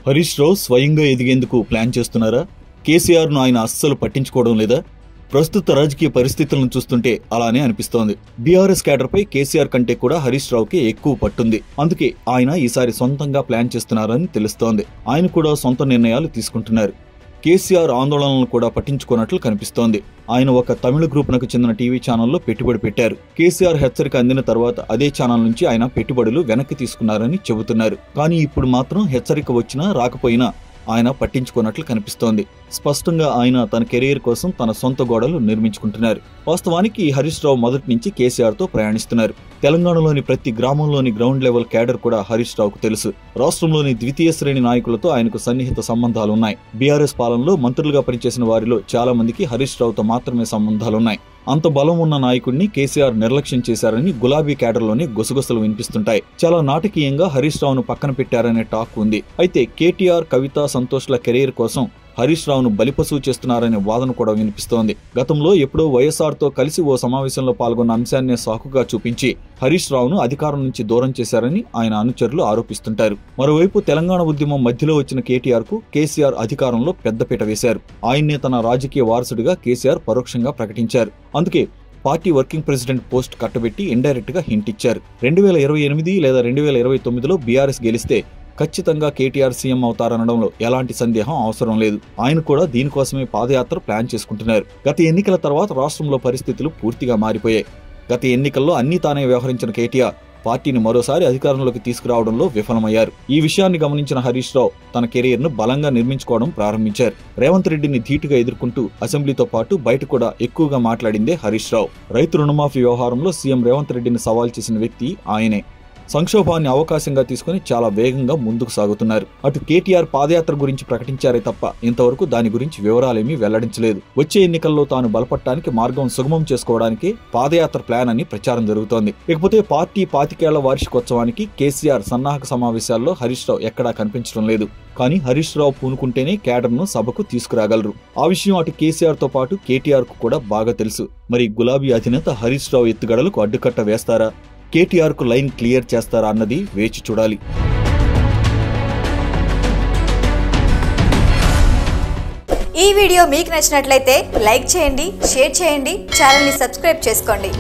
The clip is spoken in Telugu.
హరీష్ రావు స్వయంగా ఎదిగేందుకు ప్లాన్ చేస్తున్నారా? కేసీఆర్ ను ఆయన అస్సలు పట్టించుకోవడం లేదా? ప్రస్తుత రాజకీయ పరిస్థితులను చూస్తుంటే అలానే అనిపిస్తోంది. బీఆర్ఎస్ క్యాడర్ పై కేసీఆర్ కంటే కూడా హరీష్ రావుకి ఎక్కువ పట్టుంది. అందుకే ఆయన ఈసారి సొంతంగా ప్లాన్ చేస్తున్నారని తెలుస్తోంది. ఆయన కూడా సొంత నిర్ణయాలు తీసుకుంటున్నారు. కేసీఆర్ ఆందోళనలను కూడా పట్టించుకోనట్లు కనిపిస్తోంది. ఆయన ఒక తమిళ గ్రూపునకు చెందిన టీవీ ఛానల్లో పెట్టుబడి పెట్టారు. కేసీఆర్ హెచ్చరిక అందిన తర్వాత అదే ఛానల్ నుంచి ఆయన పెట్టుబడులు వెనక్కి తీసుకున్నారని చెబుతున్నారు. కానీ ఇప్పుడు మాత్రం హెచ్చరిక వచ్చినా రాకపోయినా ఆయన పట్టించుకోనట్లు కనిపిస్తోంది. స్పష్టంగా ఆయన తన కెరీర్ కోసం తన సొంత గోడలు నిర్మించుకుంటున్నారు. వాస్తవానికి హరీష్ రావు మొదటి నుంచి కేసీఆర్ తో ప్రయాణిస్తున్నారు. తెలంగాణలోని ప్రతి గ్రామంలోని గ్రౌండ్ లెవెల్ క్యాడర్ కూడా హరీష్ రావుకు తెలుసు. రాష్ట్రంలోని ద్వితీయ శ్రేణి నాయకులతో ఆయనకు సన్నిహిత సంబంధాలున్నాయి. బీఆర్ఎస్ పాలనలో మంత్రులుగా పనిచేసిన వారిలో చాలా మందికి హరీష్ రావుతో మాత్రమే సంబంధాలున్నాయి. అంత బలం ఉన్న నాయకుడిని కేసీఆర్ నిర్లక్ష్యం చేశారని గులాబీ క్యాడర్లోనే గుసగుసలు వినిపిస్తుంటాయి. చాలా నాటకీయంగా హరీష్ రావును పక్కన పెట్టారనే టాక్ ఉంది. అయితే కేటీఆర్, కవిత, సంతోష్ల కెరీర్ కోసం హరీష్ రావును బలిపశువు చేస్తున్నారనే వాదన కూడా వినిపిస్తోంది. గతంలో ఎప్పుడో వైఎస్ఆర్తో కలిసి ఓ సమావేశంలో పాల్గొన్న అంశాన్నే సాకుగా చూపించి హరీష్ రావును అధికారం నుంచి దూరం చేశారని ఆయన అనుచరులు ఆరోపిస్తుంటారు. మరోవైపు తెలంగాణ ఉద్యమం మధ్యలో వచ్చిన కేటీఆర్ కు కేసీఆర్ అధికారంలో పెద్దపీట వేశారు. ఆయన్నే తన రాజకీయ వారసుడిగా కేసీఆర్ పరోక్షంగా ప్రకటించారు. అందుకే పార్టీ వర్కింగ్ ప్రెసిడెంట్ పోస్ట్ కట్టబెట్టి ఇండైరెక్ట్ గా హింట్ ఇచ్చారు. 2028 లేదా 2029లో బీఆర్ఎస్ గెలిస్తే ఖచ్చితంగా కేటీఆర్ సీఎం అవుతారనడంలో ఎలాంటి సందేహం అవసరం లేదు. ఆయన కూడా దీనికోసమే పాదయాత్ర ప్లాన్ చేసుకుంటున్నారు. గత ఎన్నికల తర్వాత రాష్ట్రంలో పరిస్థితులు పూర్తిగా మారిపోయాయి. గత ఎన్నికల్లో అన్ని తానే వ్యవహరించిన కేటీఆర్ పార్టీని మరోసారి అధికారంలోకి తీసుకురావడంలో విఫలమయ్యారు. ఈ విషయాన్ని గమనించిన హరీష్ రావు తన కెరీర్ ను బలంగా నిర్మించుకోవడం ప్రారంభించారు. రేవంత్ రెడ్డిని ధీటుగా ఎదుర్కొంటూ అసెంబ్లీతో పాటు బయట కూడా ఎక్కువగా మాట్లాడిందే హరీష్ రావు. రైతు రుణమాఫీ వ్యవహారంలో సీఎం రేవంత్ రెడ్డిని సవాల్ చేసిన వ్యక్తి ఆయనే. సంక్షోభాన్ని అవకాశంగా తీసుకుని చాలా వేగంగా ముందుకు సాగుతున్నారు. అటు కేటీఆర్ పాదయాత్ర గురించి ప్రకటించారే తప్ప ఇంతవరకు దాని గురించి వివరాలేమీ వెల్లడించలేదు. వచ్చే ఎన్నికల్లో తాను బలపడటానికి మార్గం సుగమం చేసుకోవడానికి పాదయాత్ర ప్లాన్ అని ప్రచారం జరుగుతోంది. ఇకపోతే పార్టీ 25 ఏళ్ల వార్షికోత్సవానికి కేసీఆర్ సన్నాహక సమావేశాల్లో హరీష్ రావు ఎక్కడా కనిపించడం లేదు. కానీ హరీష్ రావు పూనుకుంటేనే క్యాడర్ ను సభకు తీసుకురాగలరు. ఆ విషయం అటు కేసీఆర్ తో పాటు కేటీఆర్ కు కూడా బాగా తెలుసు. మరి గులాబీ అధినేత హరీష్ రావు ఎత్తుగడలకు అడ్డుకట్ట వేస్తారా? కేటీఆర్ కు లైన్ క్లియర్ చేస్తారా అన్నది వేచి చూడాలి. ఈ వీడియో మీకు నచ్చినట్లయితే లైక్ చేయండి, షేర్ చేయండి, ఛానల్ ని సబ్స్క్రైబ్ చేసుకోండి.